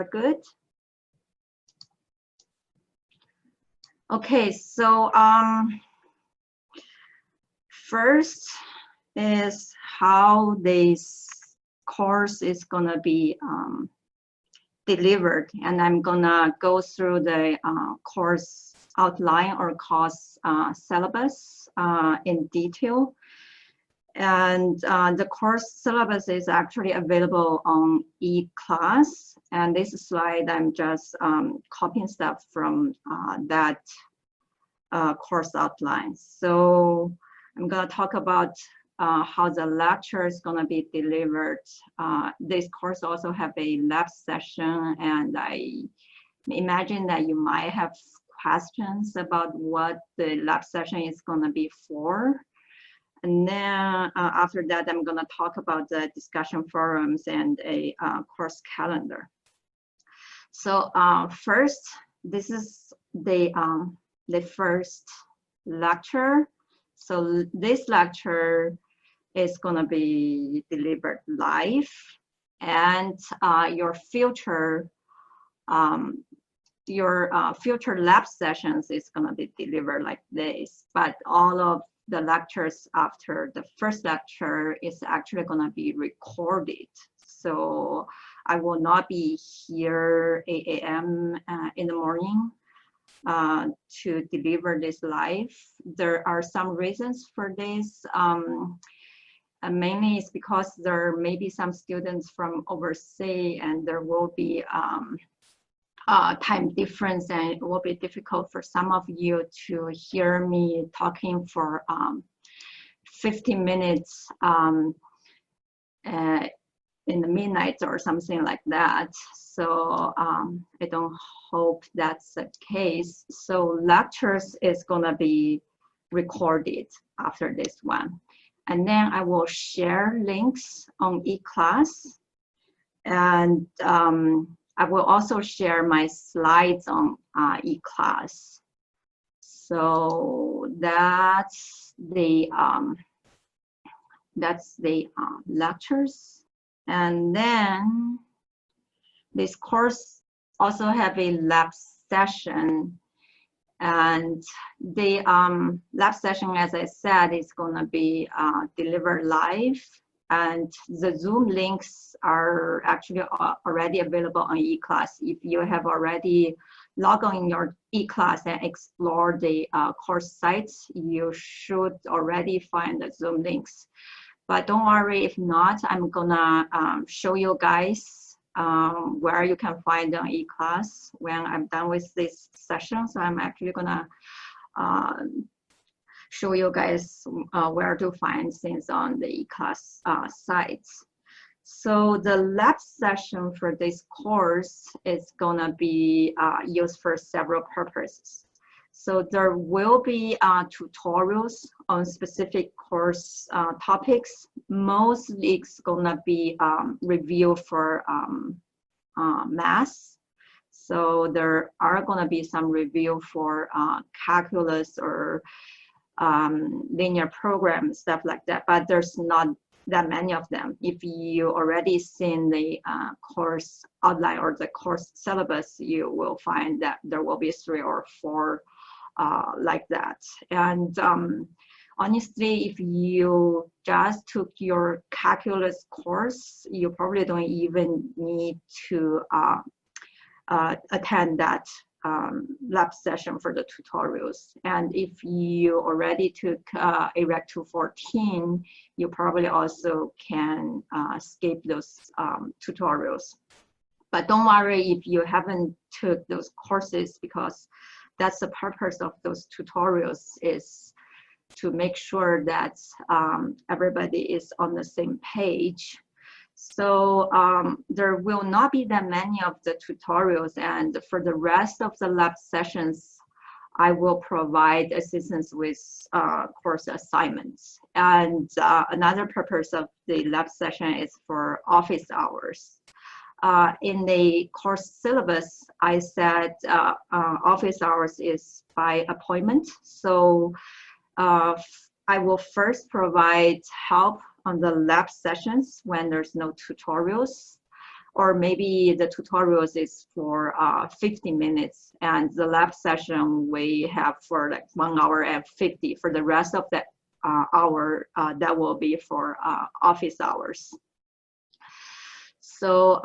Good. Okay, so first is how this course is gonna be delivered, and I'm gonna go through the course outline or course syllabus in detail. And the course syllabus is actually available on eClass. And this slide, I'm just copying stuff from that course outline. So I'm going to talk about how the lecture is going to be delivered. This course also have a lab session, and I imagine that you might have questions about what the lab session is going to be for. And then after that, I'm going to talk about the discussion forums and a course calendar. So first, this is the first lecture. So this lecture is going to be delivered live, and your future lab sessions is going to be delivered like this. But all of the lectures after the first lecture is actually going to be recorded. So I will not be here 8 a.m. In the morning to deliver this live. There are some reasons for this. Mainly it's because there may be some students from overseas, and there will be time difference, and it will be difficult for some of you to hear me talking for 15 minutes in the midnight or something like that. So I don't hope that's the case. So lectures is gonna be recorded after this one. And then I will share links on eClass, and I will also share my slides on eClass. So that's the lectures. And then this course also have a lab session. And the lab session, as I said, is going to be delivered live. And the Zoom links are actually already available on eClass. If you have already logged on in your eClass and explore the course sites, you should already find the Zoom links. But don't worry, if not, I'm gonna show you guys where you can find on eClass when I'm done with this session. So I'm actually gonna show you guys where to find things on the eClass sites. So the lab session for this course is gonna be used for several purposes. So there will be tutorials on specific course topics. Mostly it's gonna be review for math. So there are gonna be some review for calculus or linear programs, stuff like that, but there's not that many of them. If you already seen the course outline or the course syllabus, you will find that there will be 3 or 4 like that. And honestly, if you just took your calculus course, you probably don't even need to attend that lab session for the tutorials. And if you already took AREC 214, you probably also can skip those tutorials. But don't worry if you haven't took those courses, because that's the purpose of those tutorials, is to make sure that everybody is on the same page. So there will not be that many of the tutorials, and for the rest of the lab sessions, I will provide assistance with course assignments. And another purpose of the lab session is for office hours. In the course syllabus, I said office hours is by appointment. So I will first provide help on the lab sessions when there's no tutorials. or maybe the tutorials is for 50 minutes, and the lab session we have for like 1 hour and 50. For the rest of that hour, that will be for office hours. So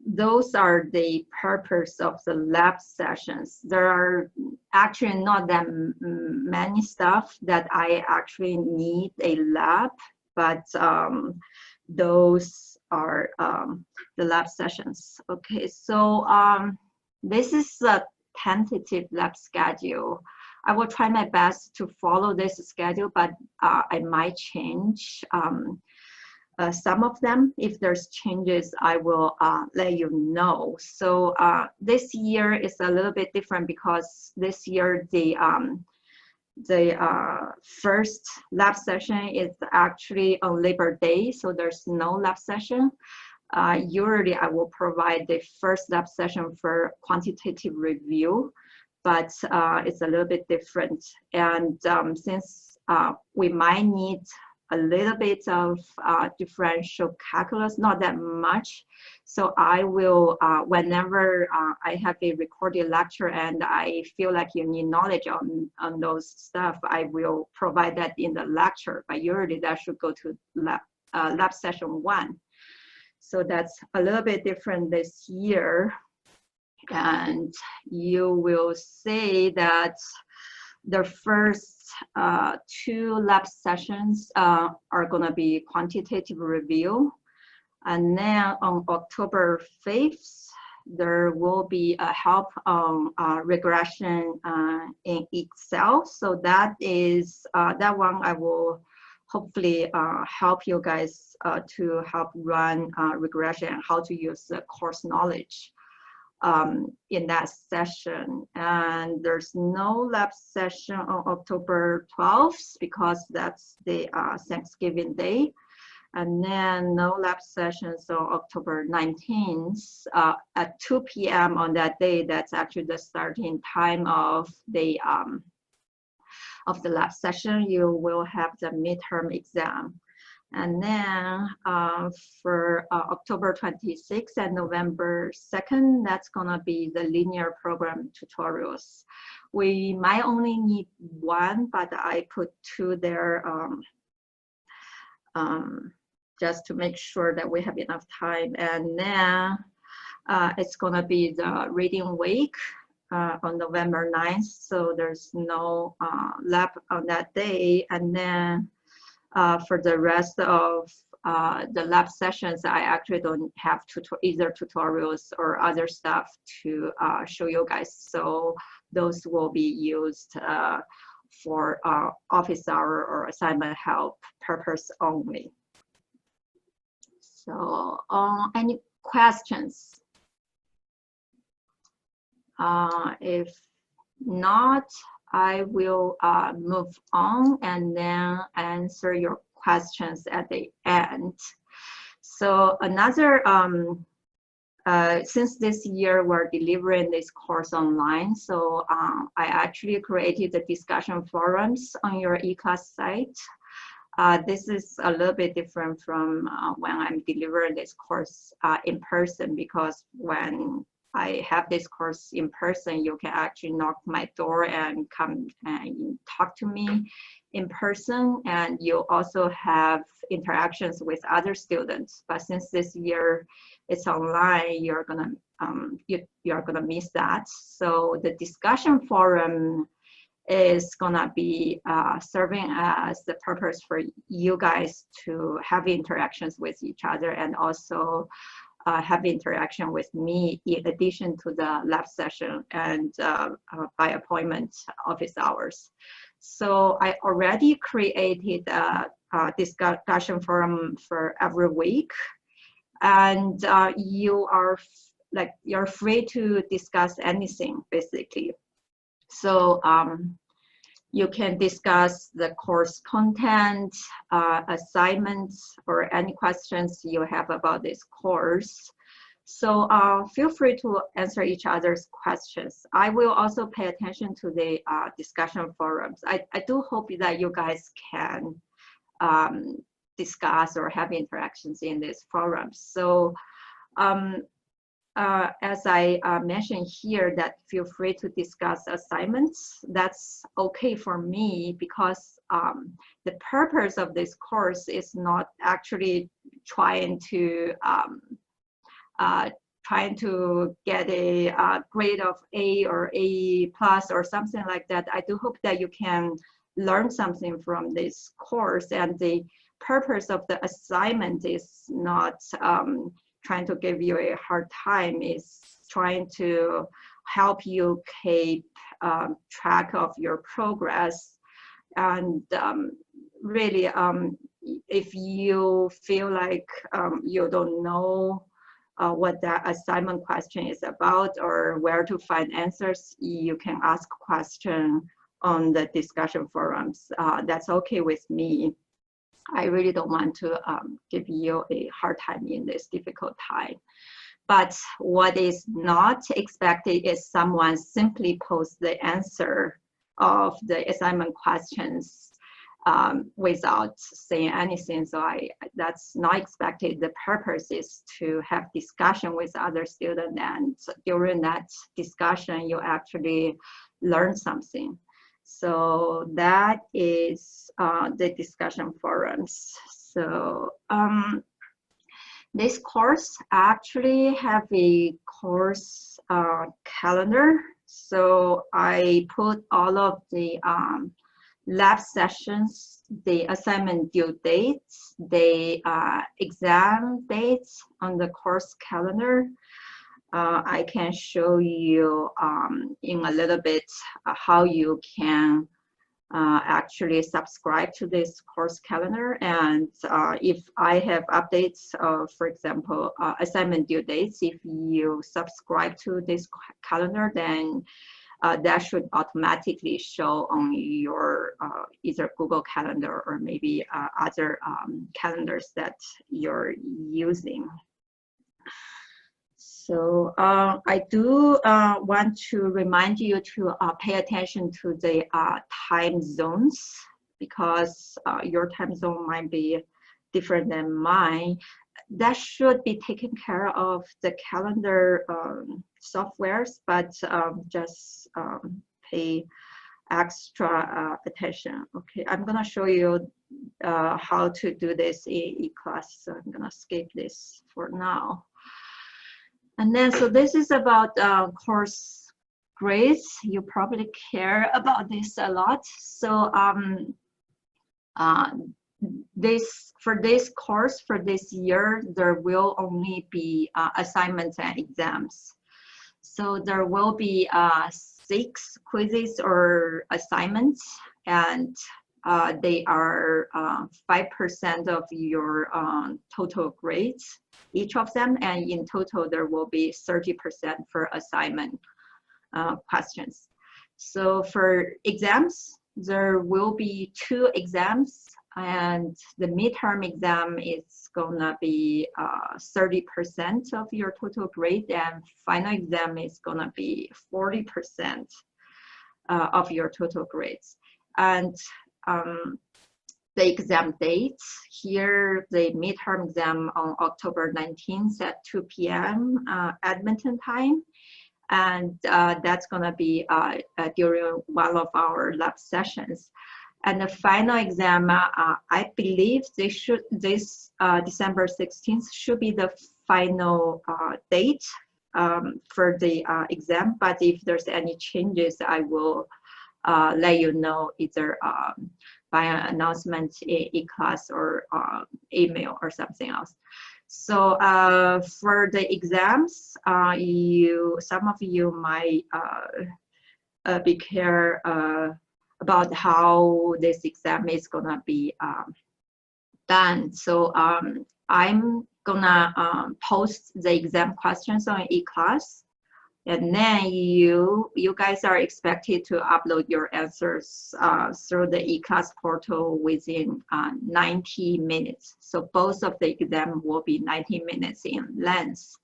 those are the purpose of the lab sessions. There are actually not that many stuff that I actually need a lab, but those are the lab sessions. Okay, so this is a tentative lab schedule. I will try my best to follow this schedule, but I might change some of them. If there's changes, I will let you know. So this year is a little bit different because this year the first lab session is actually on Labor Day, so there's no lab session. Usually I will provide the first lab session for quantitative review, but it's a little bit different. And since we might need a little bit of differential calculus, not that much. So I will, whenever I have a recorded lecture and I feel like you need knowledge on those stuff, I will provide that in the lecture, but usually that should go to lab session 1. So that's a little bit different this year. And you will say that the first 2 lab sessions are going to be quantitative review. And then on October 5th, there will be a help on regression in Excel. So that is, that one I will hopefully help you guys to help run regression and how to use the course knowledge in that session. And there's no lab session on October 12th because that's the Thanksgiving Day. And then no lab sessions on October 19th at 2 p.m. on that day. That's actually the starting time of the lab session. You will have the midterm exam. And then for October 26th and November 2nd, that's gonna be the linear program tutorials. We might only need 1, but I put 2 there just to make sure that we have enough time. And then it's gonna be the reading week on November 9th. So there's no lab on that day. And then for the rest of the lab sessions, I actually don't have either tutorials or other stuff to show you guys. So those will be used for office hour or assignment help purpose only. So any questions? If not, I will move on and then answer your questions at the end. So another, since this year we're delivering this course online, so I actually created the discussion forums on your eClass site. This is a little bit different from when I'm delivering this course in person, because when I have this course in person, you can actually knock my door and come and talk to me in person, and you also have interactions with other students. But since this year it's online, you're gonna miss that. So the discussion forum is gonna be serving as the purpose for you guys to have interactions with each other and also have interaction with me in addition to the lab session and by appointment office hours. So I already created a discussion forum for every week, and you're free to discuss anything basically. So you can discuss the course content, assignments, or any questions you have about this course. So feel free to answer each other's questions. I will also pay attention to the discussion forums. I do hope that you guys can discuss or have interactions in these forums. So As I mentioned here, that feel free to discuss assignments. That's okay for me because the purpose of this course is not actually trying to get a grade of A or A plus or something like that. I do hope that you can learn something from this course, and the purpose of the assignment is not trying to give you a hard time, is trying to help you keep track of your progress. And really, if you feel like you don't know what that assignment question is about or where to find answers, you can ask question on the discussion forums. That's okay with me. I really don't want to give you a hard time in this difficult time. But what is not expected is someone simply post the answer of the assignment questions without saying anything. So that's not expected. The purpose is to have discussion with other students, and during that discussion, you actually learn something. So that is the discussion forums. So this course actually have a course calendar. So I put all of the lab sessions, the assignment due dates, the exam dates on the course calendar. I can show you in a little bit how you can actually subscribe to this course calendar. And if I have updates, for example, assignment due dates, if you subscribe to this calendar, then that should automatically show on your either Google Calendar or maybe other calendars that you're using. So I do want to remind you to pay attention to the time zones, because your time zone might be different than mine. That should be taken care of the calendar softwares, but just pay extra attention. Okay, I'm gonna show you how to do this in e-class, so I'm gonna skip this for now. And then, so this is about course grades. You probably care about this a lot. So for this course, for this year, there will only be assignments and exams. So there will be 6 quizzes or assignments, and they are 5% of your total grades, each of them, and in total there will be 30% for assignment questions. So for exams, there will be 2 exams, and the midterm exam is gonna be 30% of your total grade, and final exam is gonna be 40% of your total grades. And the exam dates here, the midterm exam on October 19th at 2 p.m. Edmonton time, and that's gonna be during one of our lab sessions. And the final exam, I believe this December 16th should be the final date for the exam. But if there's any changes, I will let you know either by an announcement in class or email or something else. So for the exams, some of you might be care about how this exam is gonna be done. So I'm gonna post the exam questions on eClass, and then you guys are expected to upload your answers through the eClass portal within 90 minutes. So both of the exam will be 90 minutes in length.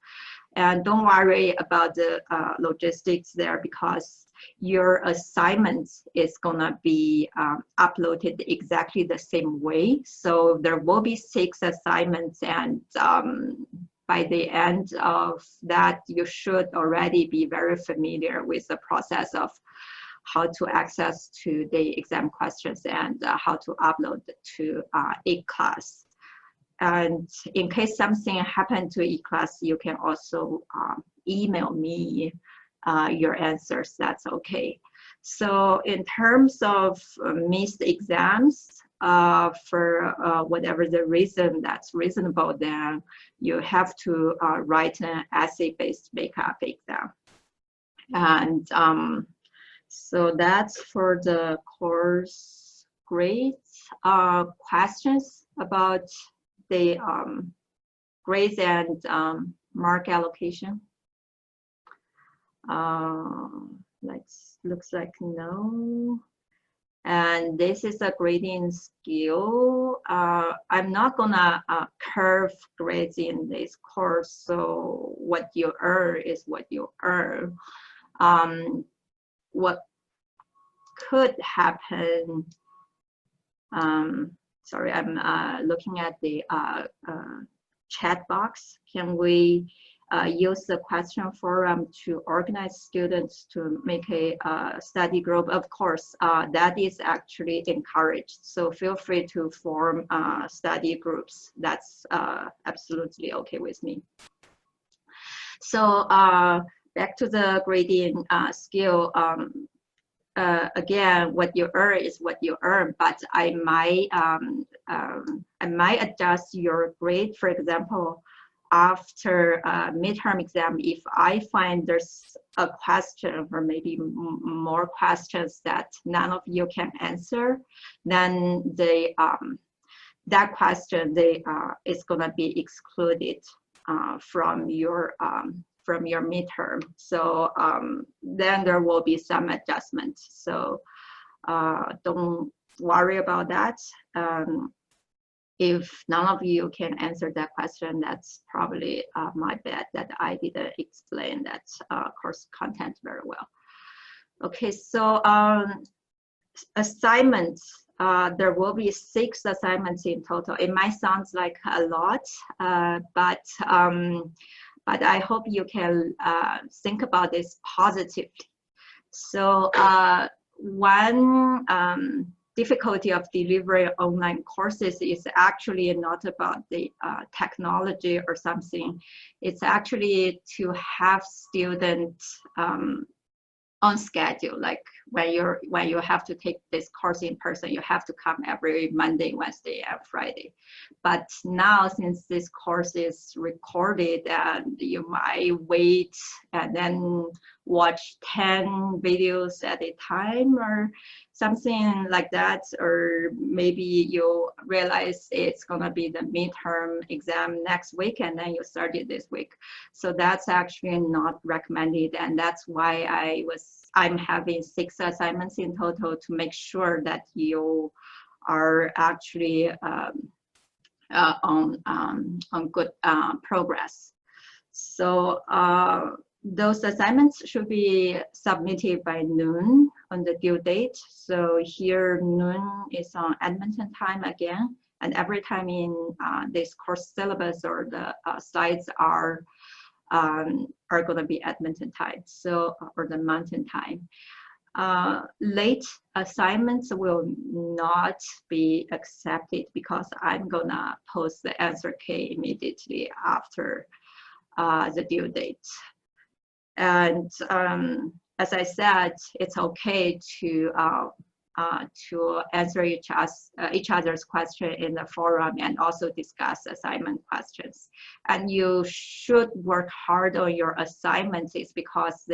And don't worry about the logistics there, because your assignment is gonna be uploaded exactly the same way. So there will be 6 assignments, and by the end of that, you should already be very familiar with the process of how to access to the exam questions and how to upload to eClass. And in case something happened to eClass, you can also email me your answers. That's okay. So in terms of missed exams, for whatever the reason that's reasonable, then you have to write an essay-based makeup exam. And so that's for the course grades. Questions about the grades and mark allocation? Looks like no. And this is a grading skill. I'm not gonna curve grades in this course, so what you earn is what you earn. What could happen, sorry, I'm looking at the chat box. Can we use the question forum to organize students to make a study group? Of course, that is actually encouraged. So feel free to form study groups. That's absolutely okay with me. So back to the grading skill. Again, what you earn is what you earn, but I might adjust your grade. For example, after midterm exam, if I find there's a question or maybe more questions that none of you can answer, then the that question is gonna be excluded from your midterm. So then there will be some adjustment. So don't worry about that. If none of you can answer that question, that's probably my bad that I didn't explain that course content very well. Okay, so assignments, there will be 6 assignments in total. It might sound like a lot, but I hope you can think about this positively. So one difficulty of delivering online courses is actually not about the technology or something. It's actually to have students on schedule. Like when you have to take this course in person, you have to come every Monday, Wednesday, and Friday. But now, since this course is recorded, and you might wait and then watch 10 videos at a time or something like that, or maybe you realize it's gonna be the midterm exam next week and then you started this week. So that's actually not recommended, and that's why I'm having 6 assignments in total to make sure that you are actually on good progress. So those assignments should be submitted by noon on the due date. So here noon is on Edmonton time again, and every time in this course syllabus or the slides are going to be Edmonton time, so or the Mountain time. Late assignments will not be accepted because I'm gonna post the answer key immediately after the due date. And as I said, it's okay to answer each other's question in the forum and also discuss assignment questions. And you should work hard on your assignments, is because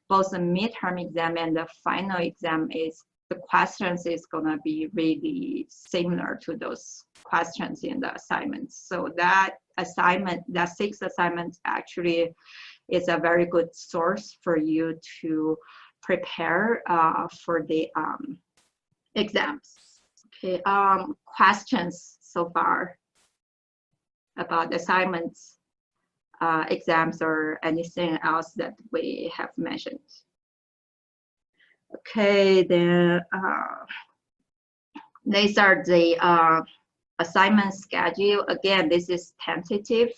both the midterm exam and the final exam the questions is gonna be really similar to those questions in the assignments. So that 6 assignments actually is a very good source for you to prepare for the exams. Okay, questions so far about assignments, exams, or anything else that we have mentioned? Okay, then these are the assignment schedule. Again, this is tentative.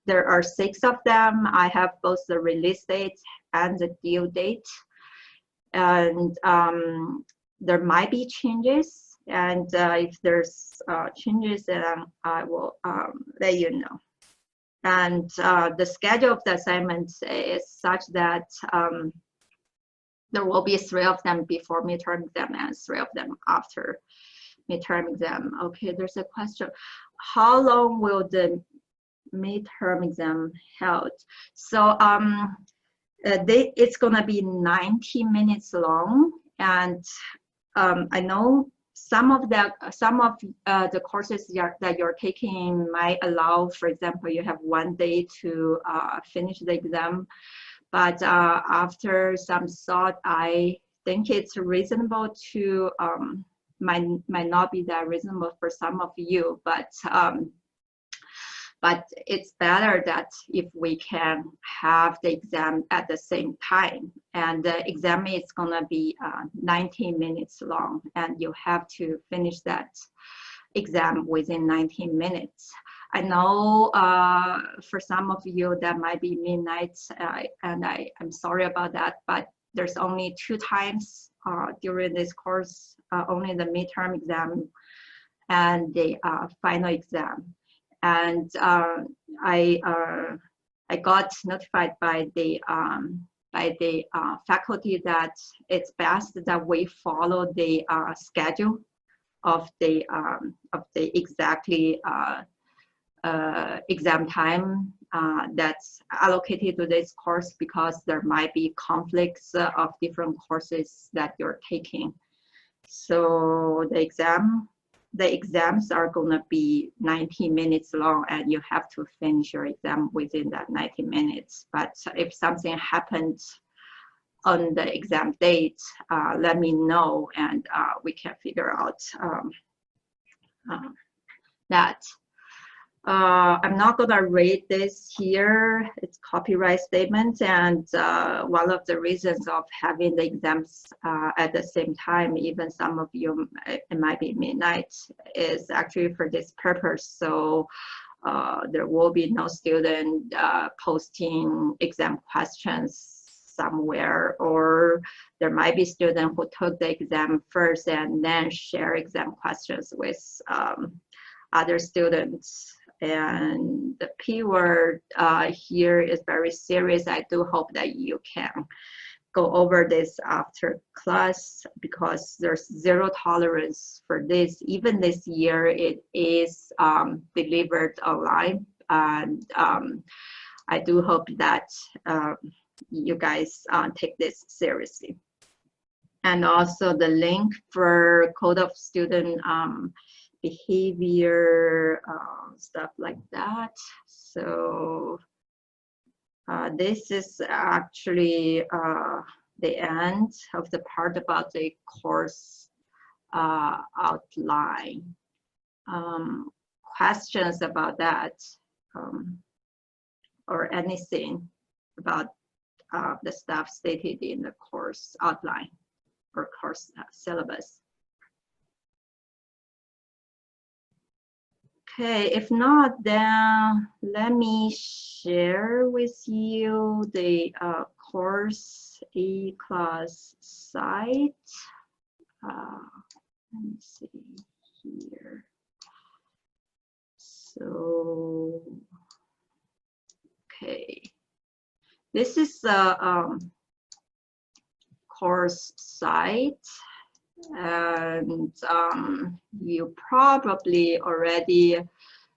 there are 6 of them. I have both the release date and the due date. And there might be changes. And if there's changes, then I will let you know. And the schedule of the assignments is such that there will be 3 of them before midterm exam and 3 of them after midterm exam. Okay, there's a question. How long will the midterm exam held? So it's gonna be 90 minutes long, and I know some of the courses that you're taking might allow, for example, you have 1 day to finish the exam. But after some thought, I think it's reasonable to, might not be that reasonable for some of you, but it's better that if we can have the exam at the same time. And the exam is gonna be 19 minutes long, and you have to finish that exam within 19 minutes. I know for some of you that might be midnight, and I'm sorry about that, but there's only 2 times during this course, only the midterm exam and the final exam. And I got notified by the faculty that it's best that we follow the schedule of the exactly exam time that's allocated to this course, because there might be conflicts of different courses that you're taking. So the exams are gonna be 90 minutes long, and you have to finish your exam within that 90 minutes. But if something happens on the exam date, let me know, and we can figure out that. I'm not gonna read this here. It's copyright statement, and one of the reasons of having the exams at the same time, even some of you, it might be midnight, is actually for this purpose. So there will be no student posting exam questions somewhere, or there might be students who took the exam first and then share exam questions with other students. And the P word here is very serious. I do hope that you can go over this after class, because there's 0 tolerance for this. Even this year, it is delivered online. And I do hope that you guys take this seriously. And also the link for Code of Student behavior, stuff like that. So this is actually the end of the part about the course outline. Questions about that, or anything about the stuff stated in the course outline or course syllabus? Okay, if not, then let me share with you the course e-class site. Let me see here. So, okay, this is the course site. And you probably already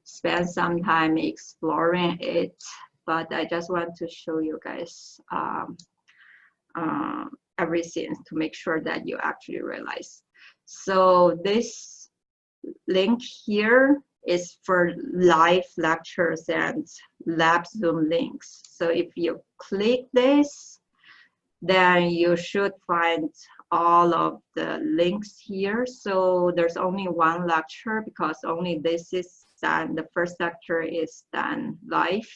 spent some time exploring it, but I just want to show you guys everything to make sure that you actually realize. So this link here is for live lectures and lab Zoom links. So if you click this, then you should find all of the links here. So there's only 1 lecture, because only this is done. The first lecture is done live,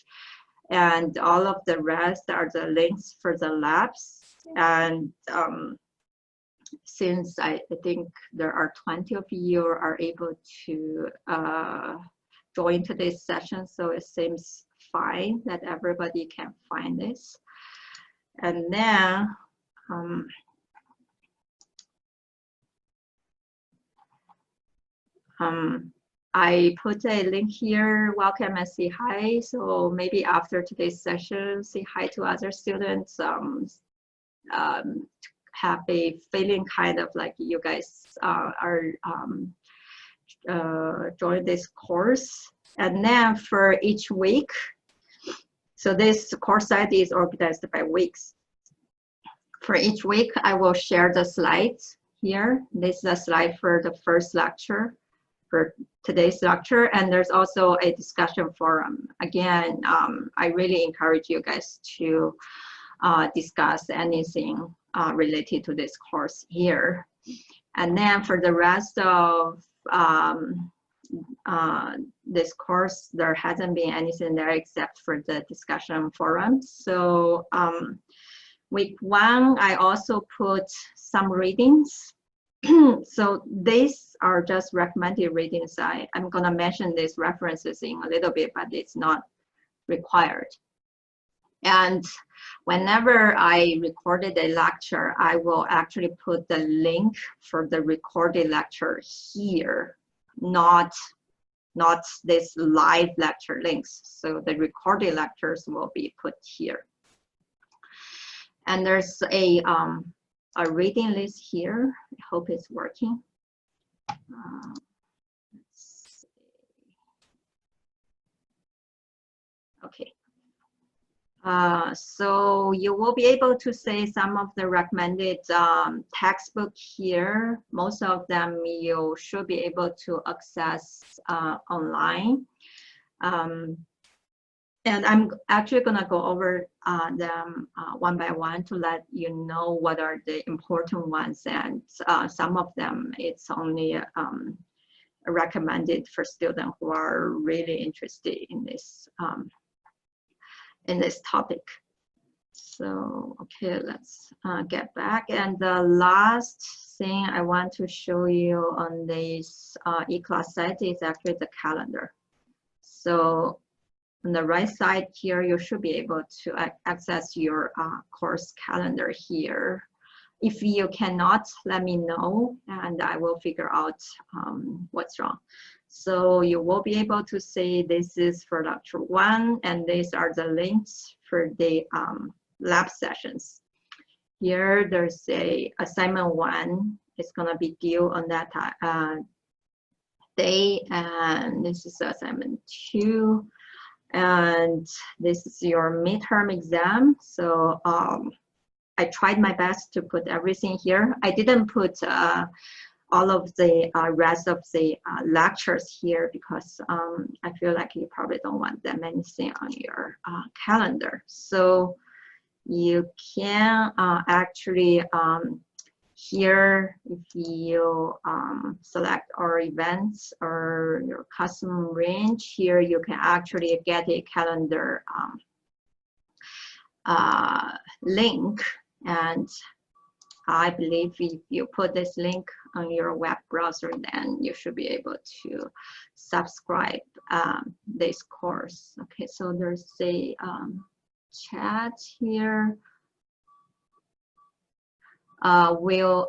and all of the rest are the links for the labs. And since I think there are 20 of you are able to join today's session, so it seems fine that everybody can find this. And then I put a link here, welcome and say hi. So maybe after today's session, say hi to other students, have a feeling kind of like you guys are join this course. And then for each week, so this course site is organized by weeks. For each week, I will share the slides here. This is a slide for the first lecture, for today's lecture, and there's also a discussion forum. Again, I really encourage you guys to discuss anything related to this course here. And then for the rest of this course, there hasn't been anything there except for the discussion forum. So week 1, I also put some readings. So these are just recommended readings. I'm going to mention these references in a little bit, but it's not required. And whenever I recorded a lecture, I will actually put the link for the recorded lecture here, not this live lecture links. So the recorded lectures will be put here. And there's a reading list here. I hope it's working. Let's see. Okay. So you will be able to see some of the recommended textbook here. Most of them you should be able to access online. And I'm actually going to go over them one by one to let you know what are the important ones. And some of them, it's only recommended for students who are really interested in this topic. So, okay, let's get back. And the last thing I want to show you on this e-class site is actually the calendar. So on the right side here, you should be able to access your course calendar here. If you cannot, let me know and I will figure out what's wrong. So you will be able to see this is for lecture 1, and these are the links for the lab sessions. Here, there's a assignment 1. It's gonna be due on that day, and this is assignment 2. And this is your midterm exam. So I tried my best to put everything here. I didn't put all of the rest of the lectures here because I feel like you probably don't want that many things on your calendar. So you can actually here, if you select our events or your custom range, here you can actually get a calendar link. And I believe if you put this link on your web browser, then you should be able to subscribe this course. Okay, so there's a chat here. Will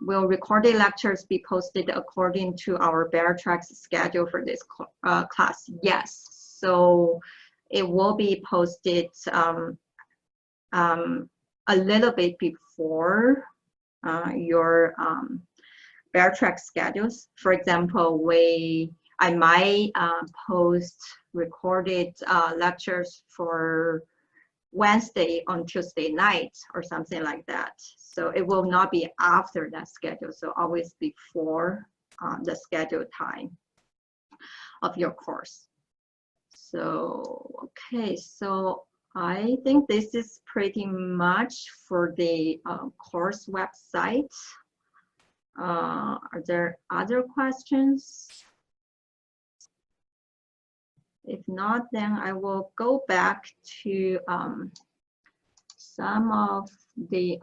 recorded lectures be posted according to our BEAR-TRAC's schedule for this class? Yes, so it will be posted a little bit before your BEAR-TRAC schedules. For example, I might post recorded lectures for Wednesday on Tuesday night or something like that. So it will not be after that schedule, so always before the scheduled time of your course. So, okay, so I think this is pretty much for the course website. Are there other questions? If not, then I will go back to some of the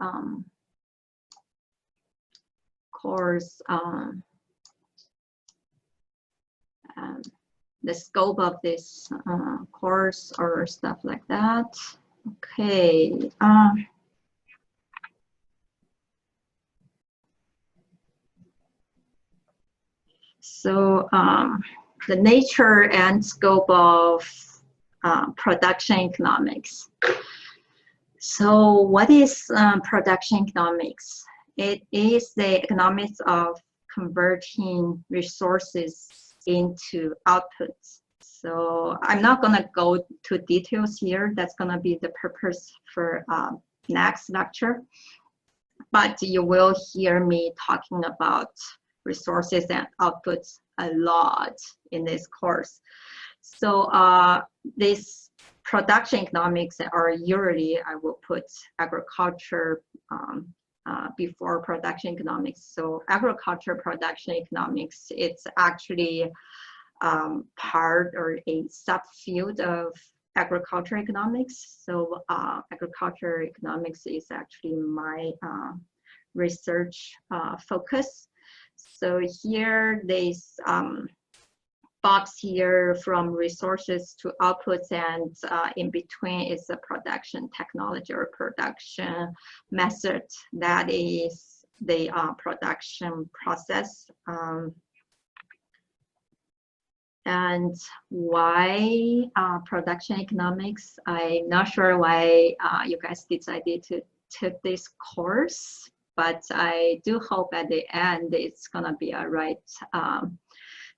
course the scope of this course or stuff like that. Okay. So the nature and scope of production economics. So what is production economics? It is the economics of converting resources into outputs. So I'm not going to go to details here. That's going to be the purpose for next lecture. But you will hear me talking about resources and outputs a lot in this course. So this production economics are usually, I will put agriculture before production economics. So agriculture production economics, it's actually part or a subfield of agriculture economics. So agriculture economics is actually my research focus. So here, this box here from resources to outputs, and in between is the production technology or production method. That is the production process. And why production economics? I'm not sure why you guys decided to take this course, but I do hope at the end it's gonna be a right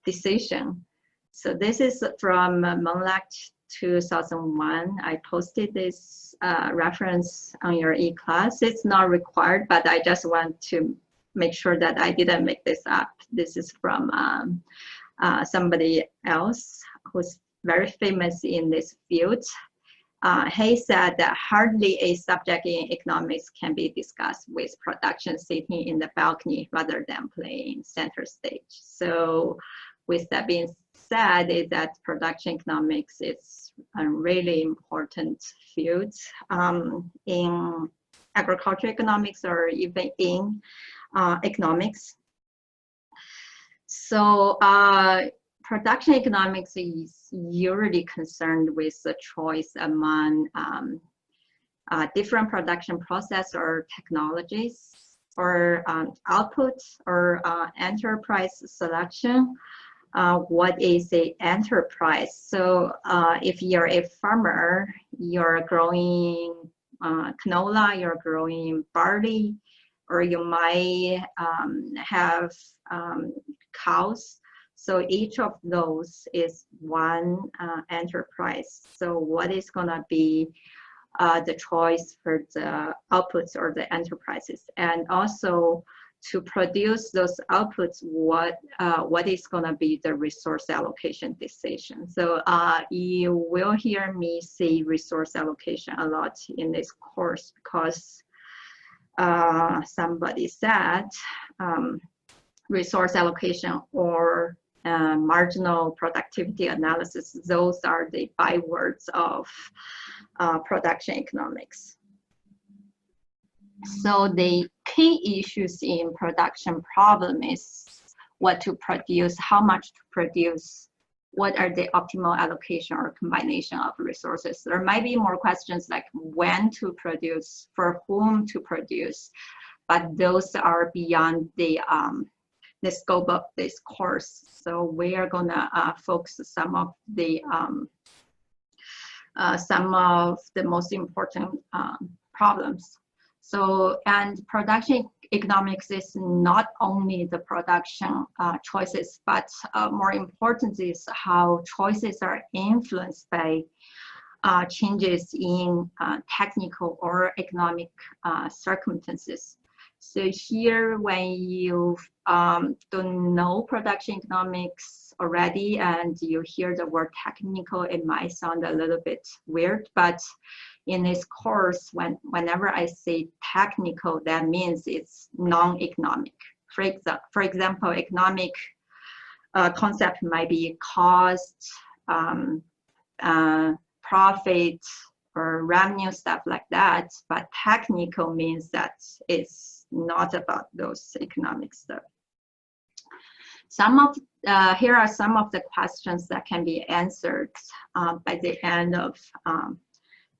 decision. So this is from MONLAC 2001. I posted this reference on your e-class. It's not required, but I just want to make sure that I didn't make this up. This is from somebody else who's very famous in this field. He said that hardly a subject in economics can be discussed with production sitting in the balcony rather than playing center stage. So with that being said, is that production economics is a really important field in agriculture economics or even in economics. So production economics is usually concerned with the choice among different production process or technologies, or output or enterprise selection. What is a enterprise? So if you're a farmer, you're growing canola, you're growing barley, or you might have cows. So each of those is one enterprise. So what is gonna be the choice for the outputs or the enterprises? And also to produce those outputs, what is gonna be the resource allocation decision? So you will hear me say resource allocation a lot in this course because somebody said resource allocation or marginal productivity analysis, those are the bywords of production economics. So the key issues in production problem is what to produce, how much to produce, what are the optimal allocation or combination of resources. There might be more questions like when to produce, for whom to produce, but those are beyond the scope of this course. So we are gonna focus some of the most important problems. So, and production economics is not only the production choices, but more important is how choices are influenced by changes in technical or economic circumstances. So here, when you don't know production economics already and you hear the word technical, it might sound a little bit weird, but in this course, whenever I say technical, that means it's non-economic. For example, economic concept might be cost, profit, or revenue, stuff like that, but technical means that it's not about those economic stuff. Here are some of the questions that can be answered by the end of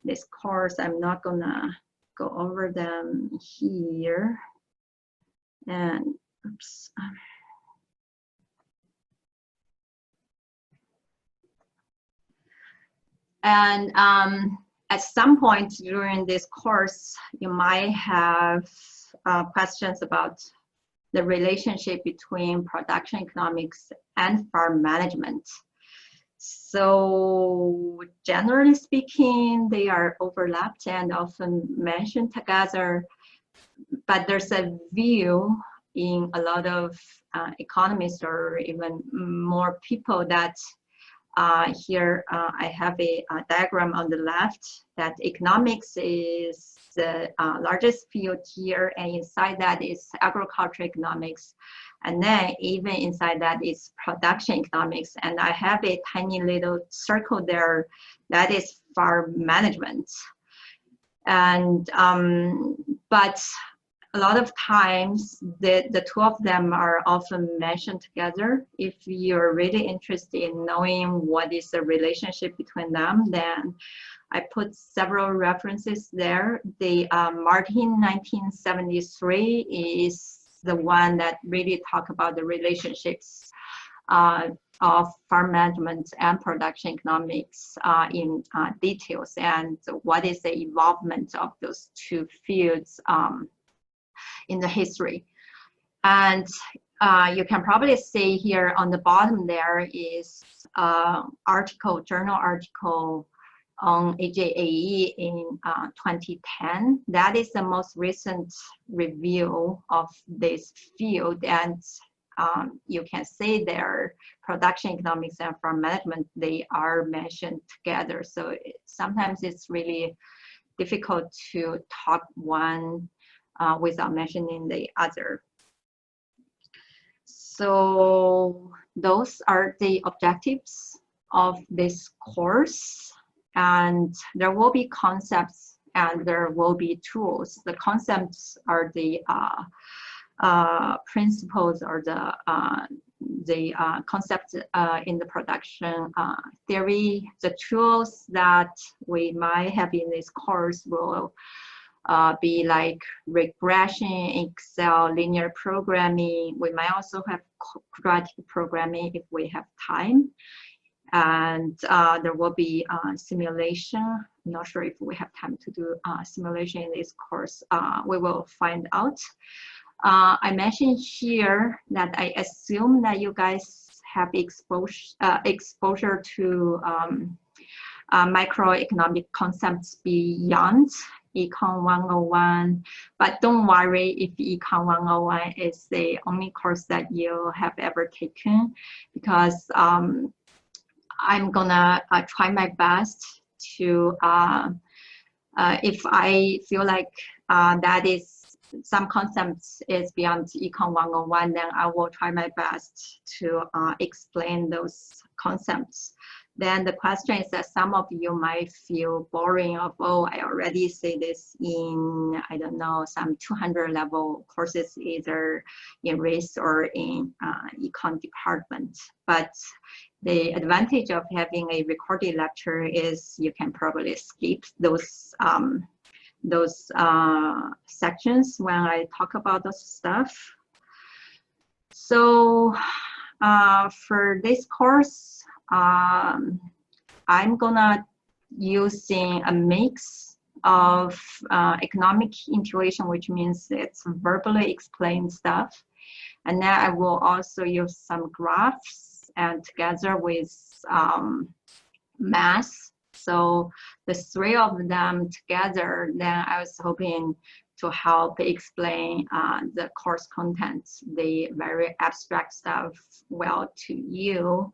this course. I'm not gonna go over them here. And oops. And at some point during this course, you might have questions about the relationship between production economics and farm management. So generally speaking, they are overlapped and often mentioned together, but there's a view in a lot of economists or even more people that here I have a diagram on the left that economics is the largest field here, and inside that is agricultural economics, and then even inside that is production economics, and I have a tiny little circle there that is farm management. And but a lot of times the two of them are often mentioned together. If you're really interested in knowing what is the relationship between them, then I put several references there. The Martin 1973 is the one that really talk about the relationships of farm management and production economics in details, and what is the involvement of those two fields in the history. And you can probably see here on the bottom there is journal article on AJAE in 2010. That is the most recent review of this field, and you can see there production economics and farm management, they are mentioned together. So sometimes it's really difficult to talk one without mentioning the other. So those are the objectives of this course, and there will be concepts and there will be tools. The concepts are the principles or the concepts in the production theory. The tools that we might have in this course will be like regression, Excel, linear programming. We might also have quadratic programming if we have time. And there will be simulation. I'm not sure if we have time to do simulation in this course. We will find out. I mentioned here that I assume that you guys have exposure to microeconomic concepts beyond Econ 101, but don't worry if Econ 101 is the only course that you have ever taken, because I'm gonna try my best to, if I feel like that is some concepts is beyond Econ 101, then I will try my best to explain those concepts. Then the question is that some of you might feel boring of, oh, I already say this in, I don't know, some 200 level courses, either in risk or in econ department. But the advantage of having a recorded lecture is you can probably skip those sections when I talk about those stuff. So for this course, I'm gonna using a mix of economic intuition, which means it's verbally explained stuff, and then I will also use some graphs and together with math. So the three of them together, then I was hoping to help explain the course contents, the very abstract stuff, well to you.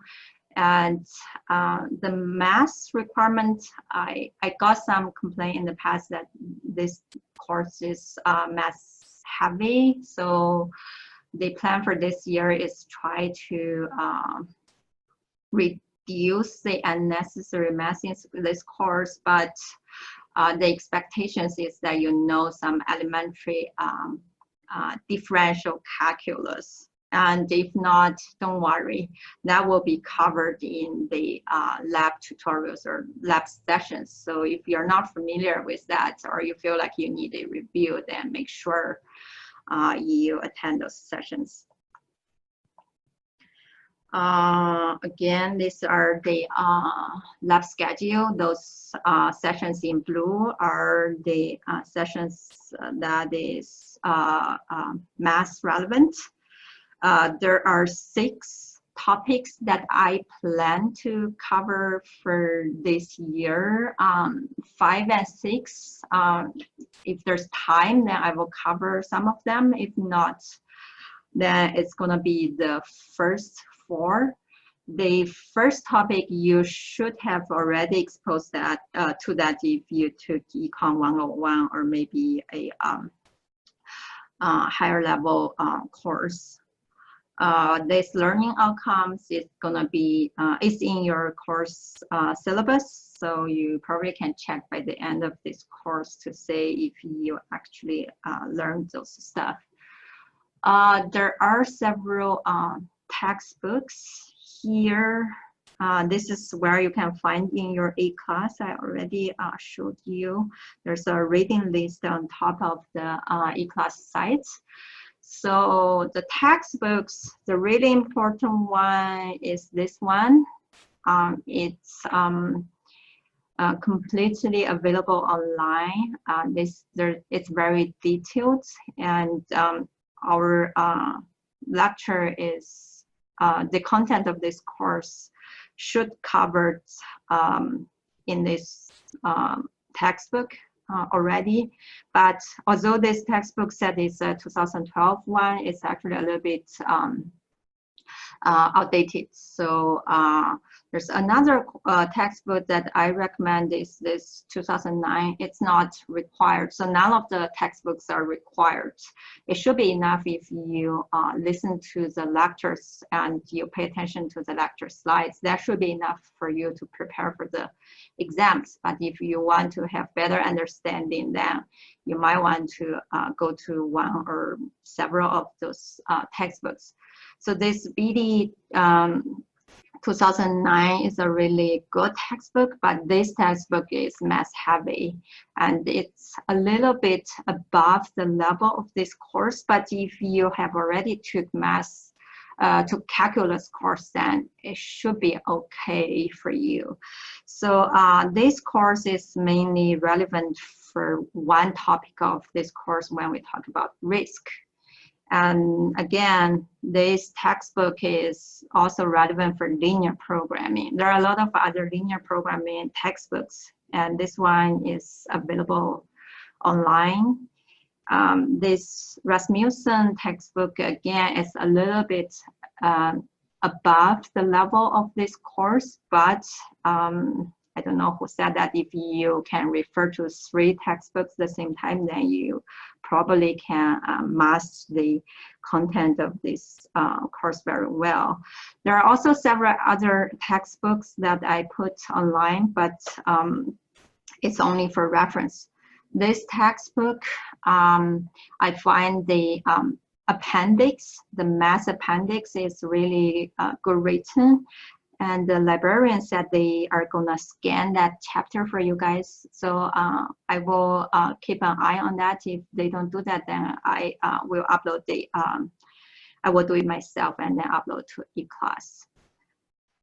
And the math requirement, I got some complaint in the past that this course is math heavy. So the plan for this year is try to reduce the unnecessary math in this course, but the expectations is that you know some elementary differential calculus. And if not, don't worry, that will be covered in the lab tutorials or lab sessions. So if you're not familiar with that, or you feel like you need a review, then make sure you attend those sessions. Again, these are the lab schedule. Those sessions in blue are the sessions that is mass relevant. There are 6 topics that I plan to cover for this year. 5 and 6, if there's time, then I will cover some of them. If not, then it's gonna be the first 4. The first topic, you should have already exposed that to that if you took Econ 101 or maybe a higher level course. This learning outcomes is gonna be is in your course syllabus, so you probably can check by the end of this course to say if you actually learned those stuff. There are several textbooks here. This is where you can find in your E-class. I already showed you. There's a reading list on top of the E-class site. So the textbooks, the really important one is this one. It's completely available online. It's very detailed, and our lecture is, the content of this course should covered in this textbook already. But although this textbook said it's a 2012 one, it's actually a little bit outdated. So there's another textbook that I recommend is this 2009. It's not required. So none of the textbooks are required. It should be enough if you listen to the lectures and you pay attention to the lecture slides. That should be enough for you to prepare for the exams. But if you want to have better understanding, then you might want to go to one or several of those textbooks. So this BD 2009 is a really good textbook, but this textbook is math heavy and it's a little bit above the level of this course. But if you have already took math, took calculus course, then it should be okay for you. So this course is mainly relevant for one topic of this course when we talk about risk. And again, this textbook is also relevant for linear programming. There are a lot of other linear programming textbooks, and this one is available online. This Rasmussen textbook, again, is a little bit above the level of this course, but I don't know who said that if you can refer to 3 textbooks at the same time, then you probably can master the content of this course very well. There are also several other textbooks that I put online, but it's only for reference. This textbook, I find the appendix, the math appendix is really good written. And the librarian said they are gonna scan that chapter for you guys. So I will keep an eye on that. If they don't do that, then I will upload the, I will do it myself and then upload to eClass.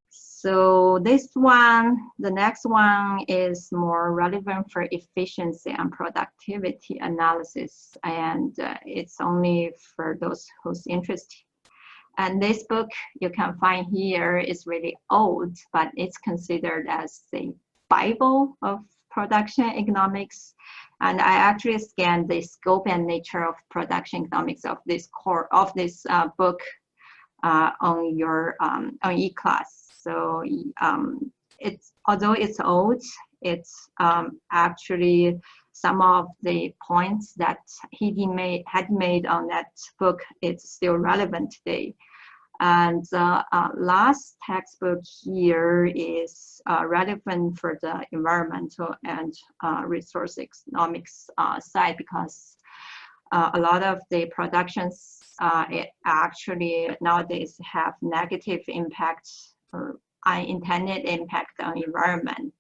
So this one, the next one is more relevant for efficiency and productivity analysis. And it's only for those who's interested. And this book you can find here is really old, but it's considered as the Bible of production economics. And I actually scanned the scope and nature of production economics of this book on your on eClass. So it's, although it's old, it's actually some of the points that he had made on that book, it's still relevant today. And last textbook here is relevant for the environmental and resource economics side, because a lot of the productions it actually nowadays have negative impact or unintended impact on environment.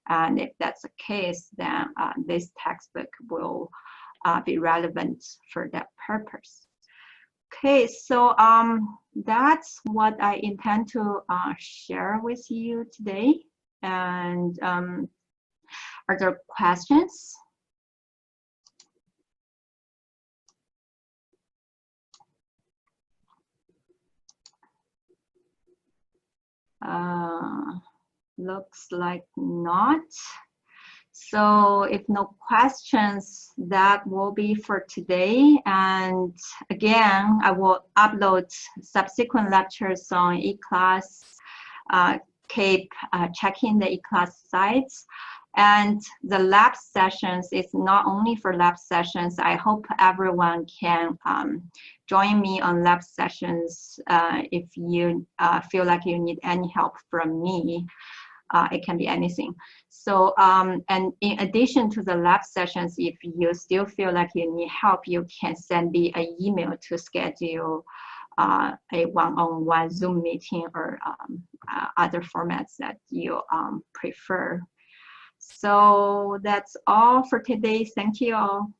And if that's the case, then this textbook will be relevant for that purpose. Okay, so that's what I intend to share with you today. And are there questions? Looks like not. So if no questions, that will be for today. And again, I will upload subsequent lectures on eClass. Keep checking the eClass sites. And the lab sessions is not only for lab sessions. I hope everyone can join me on lab sessions if you feel like you need any help from me. It can be anything. So, and in addition to the lab sessions, if you still feel like you need help, you can send me an email to schedule a one-on-one Zoom meeting or other formats that you prefer. So that's all for today. Thank you all.